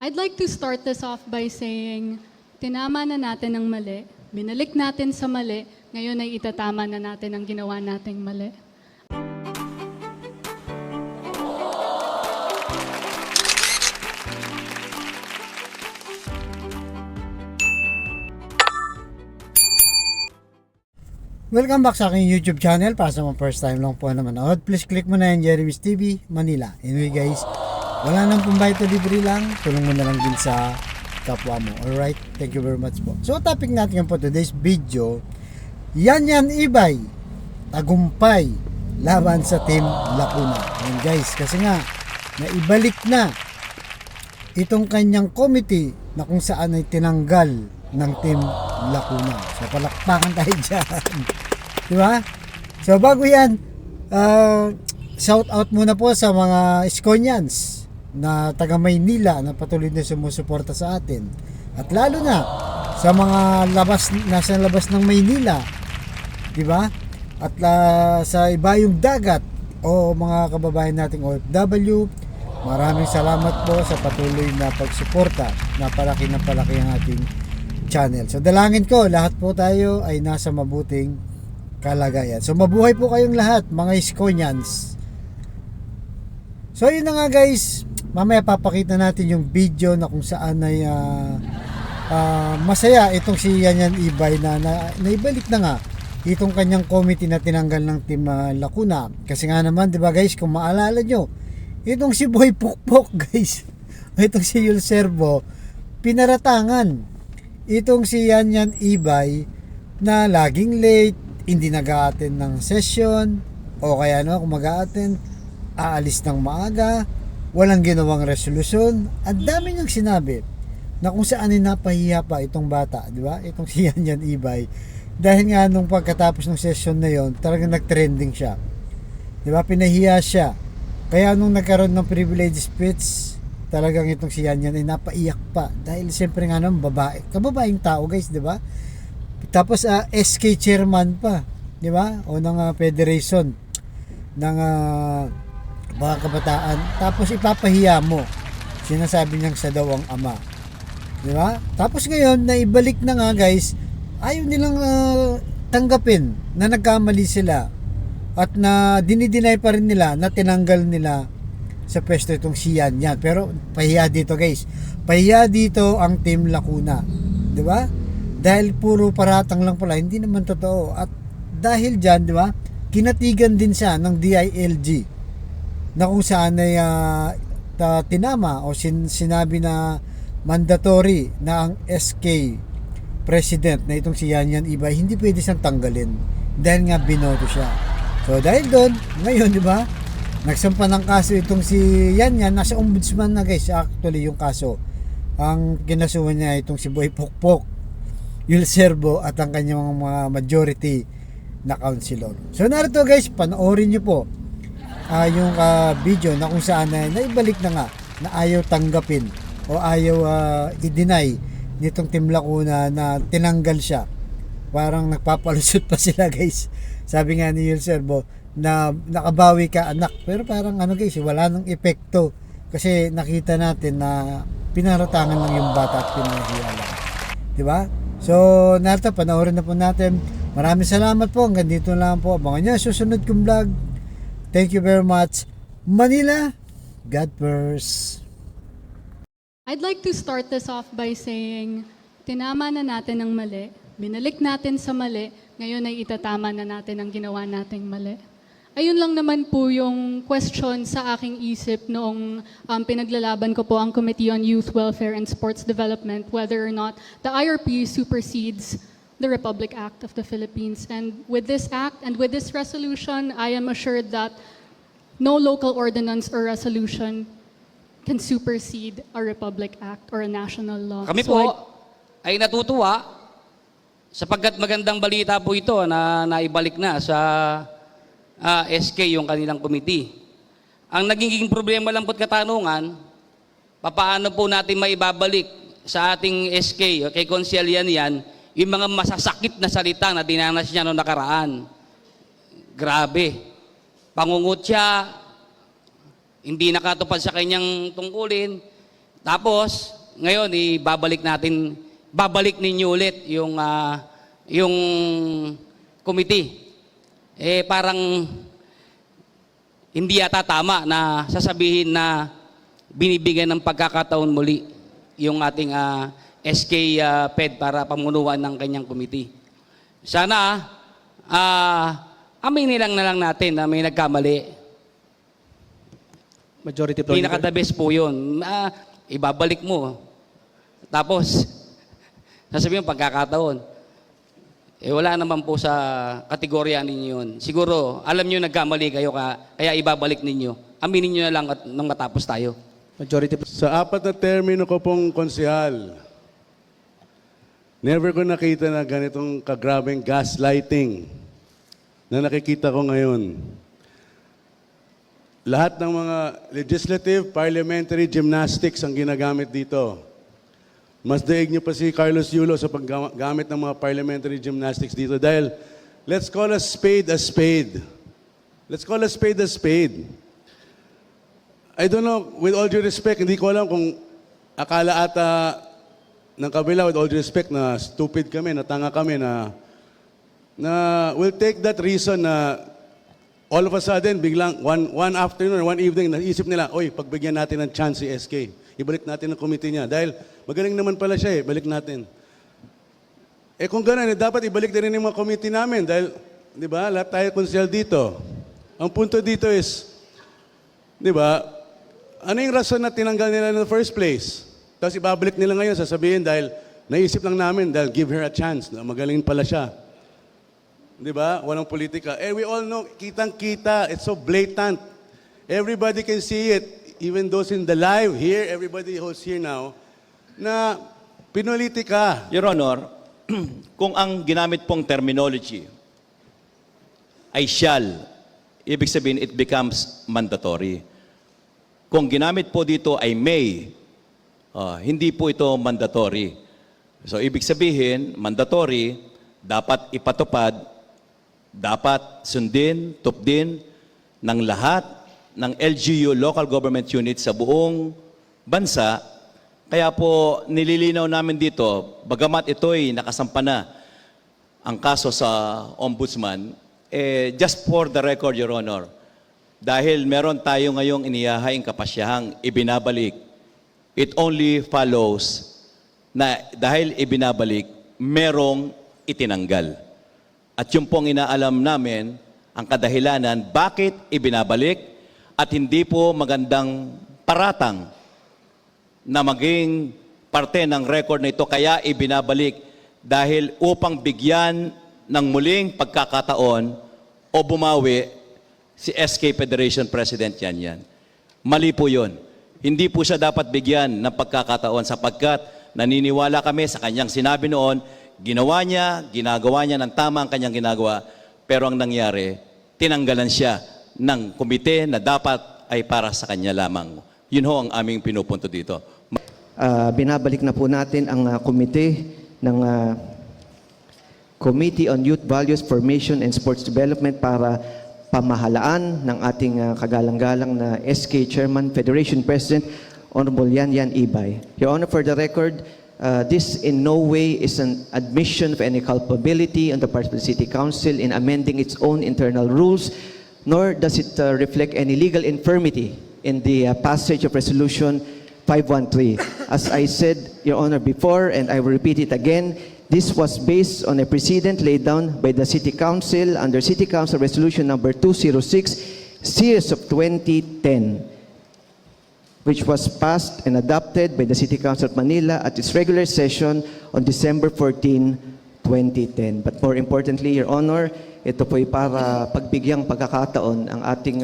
I'd like to start this off by saying, tinama na natin ang mali, binalik natin sa mali, ngayon ay itatama na natin ang ginawa nating mali. Welcome back sa aking YouTube channel. Para sa mga first time lang po na manood, please click mo na yung Jeremy's TV Manila. Anyway guys, wala nang pambayad o libre lang. Tulong mo na lang din sa kapwa mo. Alright, thank you very much po. So topic natin po today's video, Yan Ibay tagumpay laban sa Team Lacuna. Ayan guys, kasi nga naibalik na itong kanyang committee na kung saan ay tinanggal ng Team Lacuna. So palakpakan tayo dyan. Diba? So bago yan, shout out muna po sa mga Skonians na taga Maynila na patuloy na sumusuporta sa atin. At lalo na sa mga nasa labas ng Maynila, diba? At sa ibayong dagat o mga kababayan nating OFW, maraming salamat po sa patuloy na pagsuporta. Napalaki ang ating channel. So dalangin ko, lahat po tayo ay nasa mabuting kalagayan. So mabuhay po kayong lahat, mga Skonians. So yun na nga guys, mamaya papakita natin yung video na kung saan ay masaya itong si Yan Ibay na naibalik na nga itong kanyang committee na tinanggal ng Team Lacuna. Kasi nga naman, di ba guys, kung maalala nyo, itong si Boy Pukpok guys, itong si Yul Servo, pinaratangan itong si Yan Ibay na laging late, hindi nag-a-attend ng session, o kaya kung mag-a-attend, aalis ng maaga, walang ginawang resolusyon. Ang dami niyang sinabi na kung saan ay napahiya pa itong bata, di ba? Itong si Yan Ibay. Dahil nga nung pagkatapos ng session na yon, talagang nag-trending siya. Di ba? Pinahiya siya. Kaya nung nagkaroon ng privilege speech, talagang itong si Yan ay napaiyak pa. Dahil siyempre nga naman, babae. Kababaeng tao guys, di ba? Tapos SK chairman pa, di ba? O ng federation ng mga kabataan. Tapos ipapahiya mo. Sinasabi niyang sa daw ang ama. Di ba? Tapos ngayon, naibalik na nga guys, ayaw nilang tanggapin na nagkamali sila at na dinideny pa rin nila na tinanggal nila sa pwesto itong si Yan. Pero pahiya dito guys. Pahiya dito ang Team Lacuna. Di ba? Dahil puro paratang lang pala, hindi naman totoo. At dahil dyan, di ba, kinatigan din siya ng DILG na kung saan ay tinama o sinabi na mandatory na ang SK president na itong si Yan Ibay, hindi pwede siyang tanggalin dahil nga binoto siya. So dahil doon, ngayon, di ba, nagsampa ng kaso itong si Yan, nasa ombudsman na guys, actually yung kaso. Ang kinasuhan niya itong si Boy Pukpok, Yul Servo at ang kanyang mga majority na councilor. So narito guys, panoorin nyo po yung video na kung saan naibalik na nga na ayaw tanggapin o ayaw i-deny nitong Team Lacuna na tinanggal siya. Parang nagpapalusot pa sila guys. Sabi nga ni Yul Servo na nakabawi ka anak, pero parang guys, wala nang epekto kasi nakita natin na pinaratangan lang yung bata at pinahiya lang, diba? So narito, panoorin na po natin. Maraming salamat po, hanggang dito lang po abangan nyo susunod kong vlog. Thank you very much. Manila, God first. I'd like to start this off by saying, tinama na natin ang mali, binalik natin sa mali, ngayon ay itatama na natin ang ginawa nating mali. Ayun lang naman po yung question sa aking isip noong pinaglalaban ko po ang Committee on Youth Welfare and Sports Development, whether or not the IRP supersedes the Republic Act of the Philippines. And with this act and with this resolution, I am assured that no local ordinance or resolution can supersede a Republic Act or a national law. Kami So po ay natutuwa sapagkat magandang balita po ito na naibalik na sa SK yung kanilang committee. Ang naging problema lang po't katanungan, paano po natin maibabalik sa ating SK, kay Konsyel Yan, yung mga masasakit na salita na dinanas niya noong nakaraan. Grabe. Pangungot siya, hindi nakatupad sa kanyang tungkulin, Tapos, ngayon, babalik ninyo ulit yung committee. Parang hindi yata tama na sasabihin na binibigyan ng pagkakataon muli yung ating SK PED para pamunuan ng kanyang committee. Sana, aminin na lang natin na may nagkamali. Majority Floor Leader. Pinaka-the best po yun. Ibabalik mo. Tapos, sasabihin mo pagkakataon. Wala naman po sa kategorya ninyo yun. Siguro, alam nyo nagkamali kayo, kaya ibabalik ninyo. Aminin nyo na lang at nang matapos tayo. Majority Sa 4 na termino ko pong konsehal, never ko nakita na ganitong kagrabeng gaslighting na nakikita ko ngayon. Lahat ng mga legislative, parliamentary gymnastics ang ginagamit dito. Mas daig niyo pa si Carlos Yulo sa paggamit ng mga parliamentary gymnastics dito dahil let's call a spade a spade. Let's call a spade a spade. I don't know, with all due respect, hindi ko alam kung akala ata ng kabila, with all due respect, na stupid kami, na tanga kami, na we'll take that reason na all of a sudden, biglang one afternoon or one evening, naisip nila, oy, pagbigyan natin ng chance si SK. Ibalik natin ang committee niya. Dahil magaling naman pala siya balik natin. Kung gano'n, dapat ibalik din yung mga committee namin. Dahil, di ba, lahat tayo konsel dito. Ang punto dito is, di ba, ano yung rason na tinanggal nila in the first place? Tapos ibabalik nila ngayon, sasabihin dahil naisip lang namin, dahil give her a chance, na magaling pala siya. Di ba? Walang politika. We all know, kitang-kita, it's so blatant. Everybody can see it, even those in the live here, everybody who's here now, na pinolitika. Your Honor, kung ang ginamit pong terminology ay shall, ibig sabihin it becomes mandatory. Kung ginamit po dito ay may, hindi po ito mandatory. So ibig sabihin, mandatory, dapat ipatupad, dapat sundin, tupdin ng lahat ng LGU, local government unit sa buong bansa. Kaya po nililinaw namin dito, bagamat ito'y nakasampa na ang kaso sa ombudsman, just for the record, Your Honor, dahil meron tayo ngayong inihahaing kapasyahang ibinabalik, it only follows na dahil ibinabalik, merong itinanggal. At yung pong inaalam namin, ang kadahilanan, bakit ibinabalik at hindi po magandang paratang na maging parte ng record na ito kaya ibinabalik dahil upang bigyan ng muling pagkakataon o bumawi si SK Federation President yan. Mali po yun. Hindi po siya dapat bigyan ng pagkakataon sapagkat naniniwala kami sa kanyang sinabi noon, ginagawa niya ng tama ang kanyang ginagawa, pero ang nangyari, tinanggalan siya ng komite na dapat ay para sa kanya lamang. Yun ho ang aming pinupunto dito. Binabalik na po natin ang komite ng Committee on Youth Values, Formation and Sports Development para pamahalaan ng ating kagalang-galang na SK Chairman, Federation President, Honorable Yan Yan Ibay. Your Honor, for the record, this in no way is an admission of any culpability on the part of the City Council in amending its own internal rules, nor does it reflect any legal infirmity in the passage of Resolution 513. As I said, Your Honor, before, and I will repeat it again, this was based on a precedent laid down by the City Council under City Council Resolution number 206, Series of 2010, which was passed and adopted by the City Council of Manila at its regular session on December 14, 2010. But more importantly, Your Honor, ito po'y para pagbigyang pagkakataon ang ating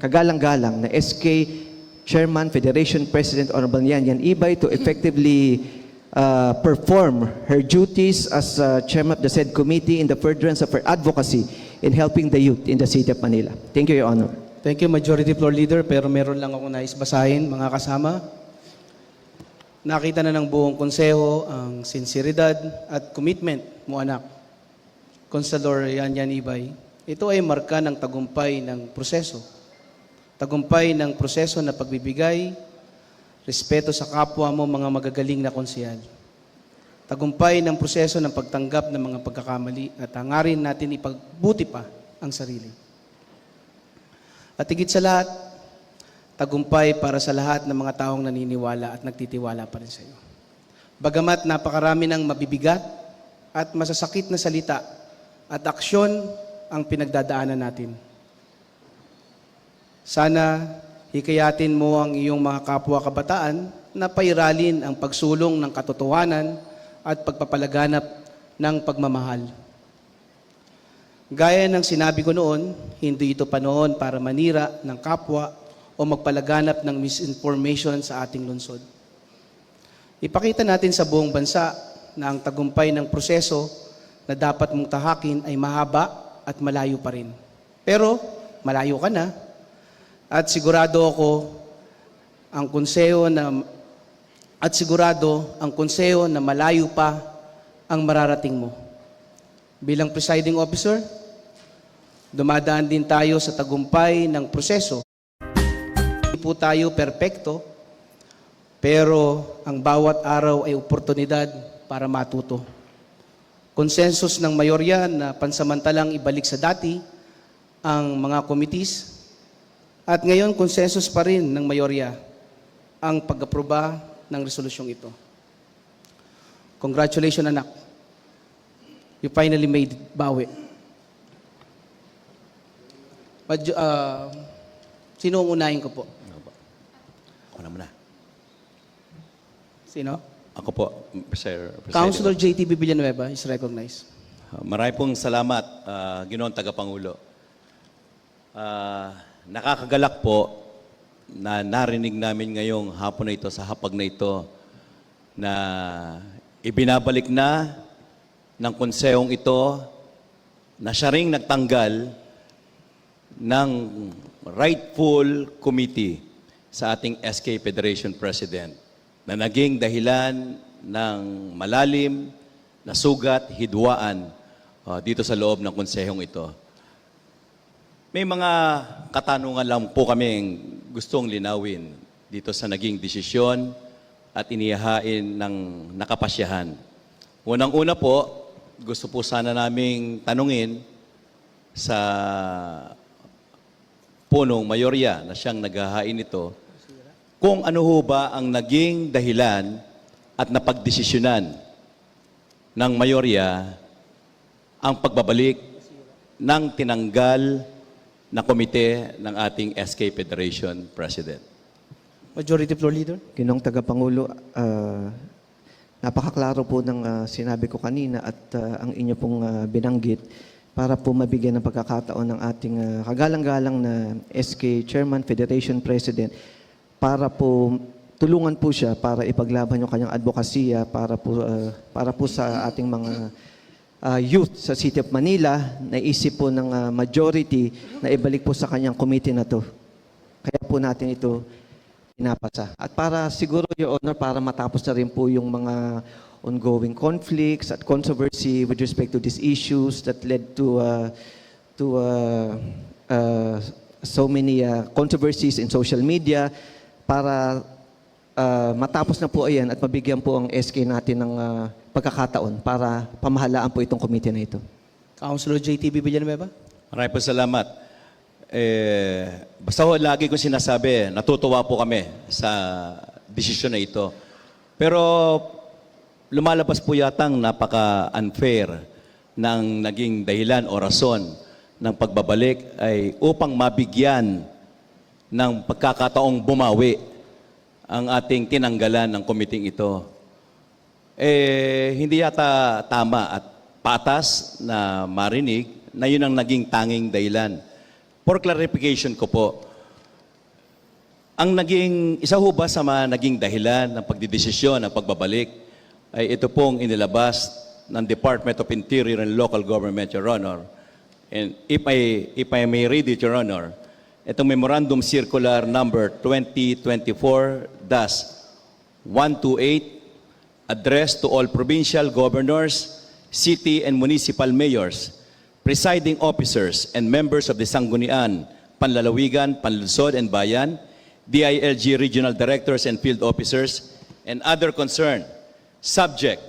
kagalang-galang na SK Chairman, Federation President, Honorable Yan Yan Ibay to effectively perform her duties as Chairman of the said committee in the furtherance of her advocacy in helping the youth in the City of Manila. Thank you, Your Honor. Thank you, Majority Floor Leader. Pero meron lang ako nais basahin, mga kasama. Nakita na ng buong konseho ang sinseridad at commitment mo, anak, Consador Yan Yan Ibay. Ito ay marka ng tagumpay ng proseso. Tagumpay ng proseso na pagbibigay respeto sa kapwa mo mga magagaling na konsehal. Tagumpay ng proseso ng pagtanggap ng mga pagkakamali at hangarin natin ipagbuti pa ang sarili. At higit sa lahat, tagumpay para sa lahat ng mga taong naniniwala at nagtitiwala pa rin sa iyo. Bagamat napakarami ng mabibigat at masasakit na salita at aksyon ang pinagdadaanan natin. Sana hikayatin mo ang iyong mga kapwa kabataan na pairalin ang pagsulong ng katotohanan at pagpapalaganap ng pagmamahal. Gaya ng sinabi ko noon, hindi ito panahon para manira ng kapwa o magpalaganap ng misinformation sa ating lungsod. Ipakita natin sa buong bansa na ang tagumpay ng proseso na dapat mong tahakin ay mahaba at malayo pa rin. Pero malayo ka na at sigurado ang konseho na malayo pa ang mararating mo. Bilang presiding officer, dumadaan din tayo sa tagumpay ng proseso. Hindi po tayo perpekto, pero ang bawat araw ay oportunidad para matuto. Konsensus ng mayorya na pansamantalang ibalik sa dati ang mga committees at ngayon konsensus pa rin ng mayorya ang pag-aproba ng resolusyong ito. Congratulations, anak. You finally made it, bawi. Sino ang unahin ko po? Ako na muna. Sino? Ako po, Sir President. Councilor JTB Villanueva is recognized. Marami pong salamat, Ginoong Tagapangulo. Nakakagalak po na narinig namin ngayong hapon na ito, sa hapag na ito, na ibinabalik na ng konsehong ito na siya ring nagtanggal ng rightful committee sa ating SK Federation President na naging dahilan ng malalim na sugat, hidwaan dito sa loob ng konsehong ito. May mga katanungan lang po kaming gustong linawin dito sa naging desisyon at inihahain ng nakapasyahan. Unang-una po, gusto po sana naming tanungin sa punong mayorya na siyang naghahain ito, kung ano ho ba ang naging dahilan at napagdesisyonan ng mayorya ang pagbabalik ng tinanggal na komite ng ating SK Federation President. Majority Floor Leader. Ginong Tagapangulo, napakaklaro po ng sinabi ko kanina at ang inyo pong binanggit para po mabigyan ng pagkakataon ng ating kagalang-galang na SK Chairman, Federation President, para po tulungan po siya para ipaglaban yung kanyang advokasya para po sa ating mga youth sa City of Manila. Naisip po ng majority na ibalik po sa kanyang committee na to. Kaya po natin ito pinapasa. At para siguro, Your Honor, para matapos na rin po yung mga ongoing conflicts at controversy with respect to these issues that led to so many controversies in social media, para matapos na po ayan at mabigyan po ang SK natin ng pagkakataon para pamahalaan po itong committee na ito. Councilor JTB Villanueva. Maraming po salamat. Basta ho, lagi ko sinasabi, natutuwa po kami sa desisyon na ito. Pero lumalabas po yatang napaka-unfair ng naging dahilan o rason ng pagbabalik ay upang mabigyan ng pagkakataong bumawi ang ating tinanggalan ng komiting ito. Hindi yata tama at patas na marinig na yun ang naging tanging dahilan. For clarification ko po, ang isa ho ba sa mga naging dahilan ng pagdidesisyon ng pagbabalik ay ito pong inilabas ng Department of Interior and Local Government, Your Honor. And if I may read it, Your Honor, itong Memorandum Circular Number 2024-128 addressed to all provincial governors, city and municipal mayors, presiding officers, and members of the Sangguniang, Panlalawigan, Panlungsod, and Bayan, DILG regional directors and field officers, and other concerned. Subject,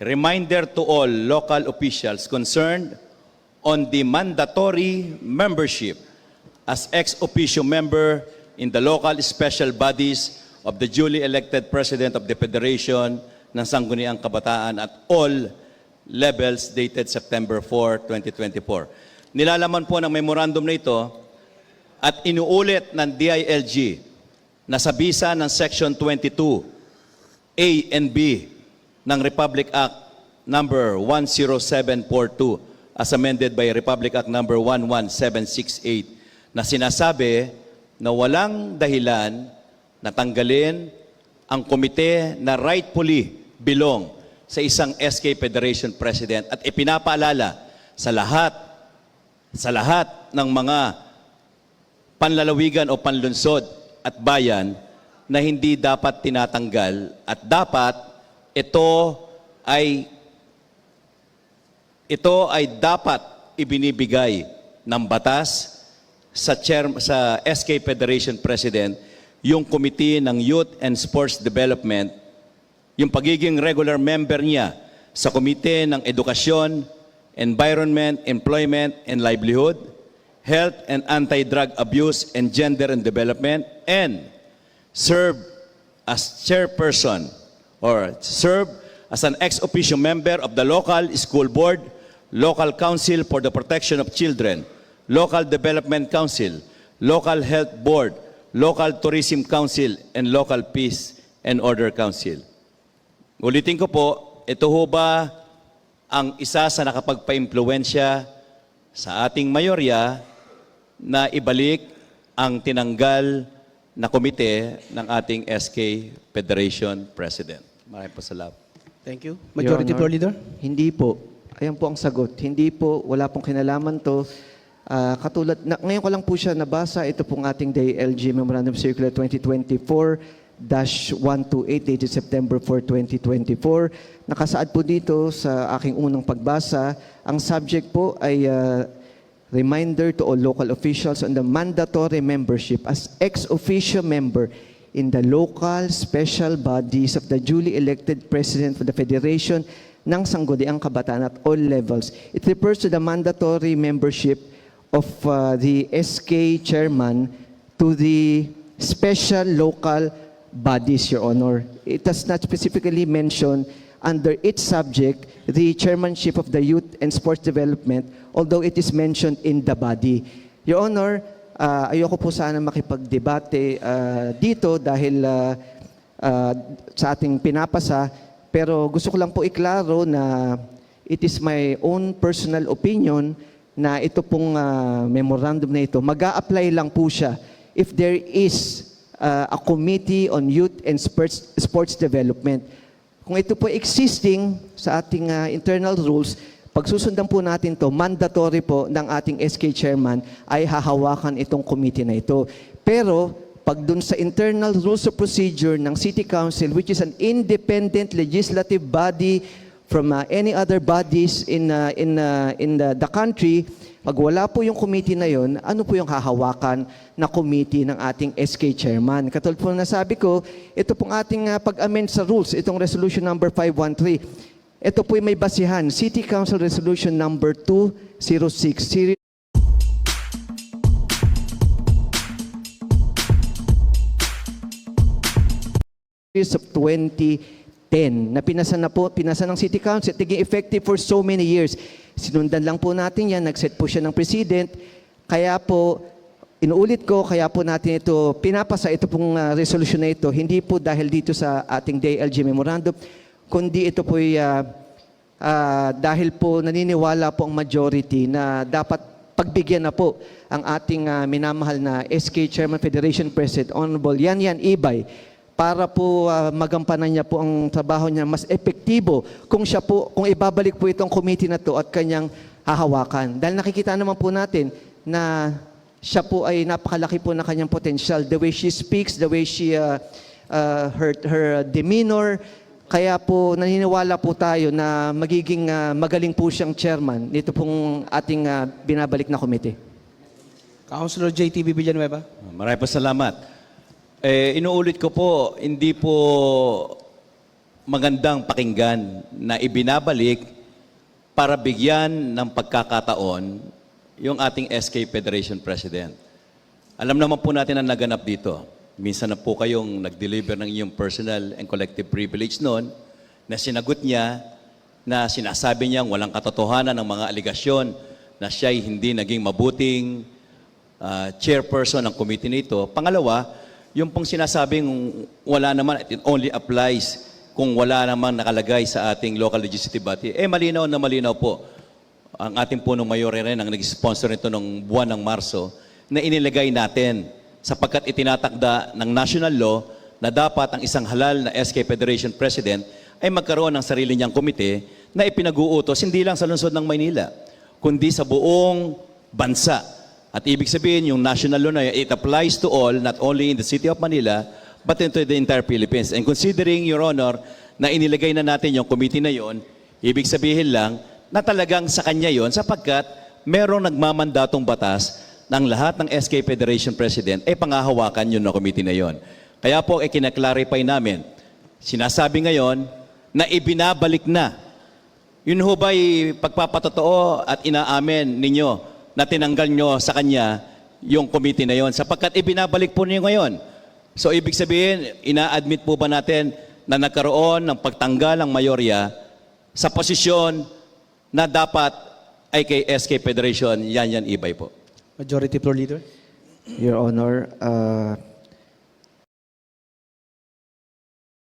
reminder to all local officials concerned on the mandatory membership as ex officio member in the local special bodies of the duly elected President of the Federation ng Sangguniang Kabataan at all levels dated September 4, 2024. Nilalaman po ng memorandum na ito at inuulit ng DILG na sa bisa ng Section 22A and B ng Republic Act number 10742 as amended by Republic Act number 11768 na sinasabi na walang dahilan na tanggalin ang komite na rightfully belong sa isang SK Federation President at ipinapaalala sa lahat ng mga panlalawigan o panlunsod at bayan na hindi dapat tinatanggal at dapat ito ay dapat ibinibigay ng batas sa SK Federation President yung Committee ng Youth and Sports Development, yung pagiging regular member niya sa Komite ng Edukasyon, Environment, Employment and Livelihood, Health and Anti-Drug Abuse and Gender and Development, and serve as chairperson or serve as an ex officio member of the local school board, local council for the protection of children, local development council, local health board, local tourism council, and local peace and order council. Ulitin ko po, ito ho ba ang isa sa nakapagpa-impluwensya sa ating mayorya na ibalik ang tinanggal na komite ng ating SK Federation President? Maraming po salamat. Thank you. Majority Your Floor Honor, Leader. Hindi po. Ayan po ang sagot. Hindi po, wala pong kinalaman to. Katulad, ngayon ko lang po siya nabasa, ito pong ating DILG Memorandum Circular 2024-128 dated September 4, 2024. Nakasaad po dito sa aking unang pagbasa, ang subject po ay reminder to all local officials on the mandatory membership as ex officio member in the local special bodies of the duly elected President of the Federation ng Sangguniang Kabataan at all levels. It refers to the mandatory membership of the SK chairman to the special local bodies, Your Honor. It does not specifically mention under its subject the chairmanship of the Youth and Sports Development, although it is mentioned in the body. Your Honor, ayoko po sana makipagdebate dito dahil sa ating pinapasa, pero gusto ko lang po iklaro na it is my own personal opinion na ito pong memorandum na ito, mag-a-apply lang po siya if there is a committee on youth and sports development. Kung ito po existing sa ating internal rules, pag susundan po natin to, mandatory po ng ating SK chairman ay hahawakan itong committee na ito. Pero pag dun sa internal rules of procedure ng City Council, which is an independent legislative body from any other bodies in the country, pag wala po yung committee na yon, ano po yung hahawakan na committee ng ating SK chairman? Katulad po na sabi ko, ito pong ating pag-amend sa rules, itong resolution number 513. Ito po may basihan, City Council Resolution number 206, series of 2010 na pinasa ng City Council, naging effective for so many years. Sinundan lang po natin yan, nag-set po siya ng president, kaya po, inuulit ko, kaya po natin ito, pinapasa ito pong resolution na ito, hindi po dahil dito sa ating DILG Memorandum, kundi ito po dahil po naniniwala po ang majority na dapat pagbigyan na po ang ating minamahal na SK Chairman Federation President, Honorable Yan Yan Ibay, para po magampanan niya po ang trabaho niya mas epektibo kung ibabalik po itong committee na to at kanyang hahawakan. Dahil nakikita naman po natin na siya po ay napakalaki po na kanyang potential. The way she speaks, the way she, her demeanor, kaya po naniniwala po tayo na magiging magaling po siyang chairman nito pong ating binabalik na committee. Councilor JTV Villanueva. Maraming po salamat. Inuulit ko po, hindi po magandang pakinggan na ibinabalik para bigyan ng pagkakataon yung ating SK Federation President. Alam naman po natin ang naganap dito. Minsan na po kayong nag-deliver ng iyong personal and collective privilege noon na sinagot niya na sinasabi niyang walang katotohanan ng mga aligasyon na siya'y hindi naging mabuting chairperson ng committee nito. Pangalawa, yung pong sinasabing wala naman, it only applies kung wala namang nakalagay sa ating local legislative body. Malinaw na malinaw po. Ang ating punong mayor rin ang nag-sponsor nito noong buwan ng Marso na inilagay natin sapagkat itinatakda ng national law na dapat ang isang halal na SK Federation President ay magkaroon ng sarili niyang komite na ipinag-uutos hindi lang sa lungsod ng Maynila, kundi sa buong bansa. At ibig sabihin, yung national law na it applies to all, not only in the city of Manila, but into the entire Philippines. And considering, Your Honor, na inilagay na natin yung committee na yon, ibig sabihin lang na talagang sa kanya yon sapagkat merong nagmamandatong batas ng lahat ng SK Federation President ay pangahawakan yun na committee na yon. Kaya po, kinaklarify namin, sinasabi ngayon na ibinabalik na. Yun ho ba'y pagpapatotoo at inaamin ninyo na tinanggal nyo sa kanya yung committee na yon sapagkat ibinabalik po niyo ngayon. So ibig sabihin, ina-admit po ba natin na nagkaroon ng pagtanggal ng mayorya sa posisyon na dapat ay kay SK Federation Yan Yan Ibay po? Majority Floor Leader. Your Honor,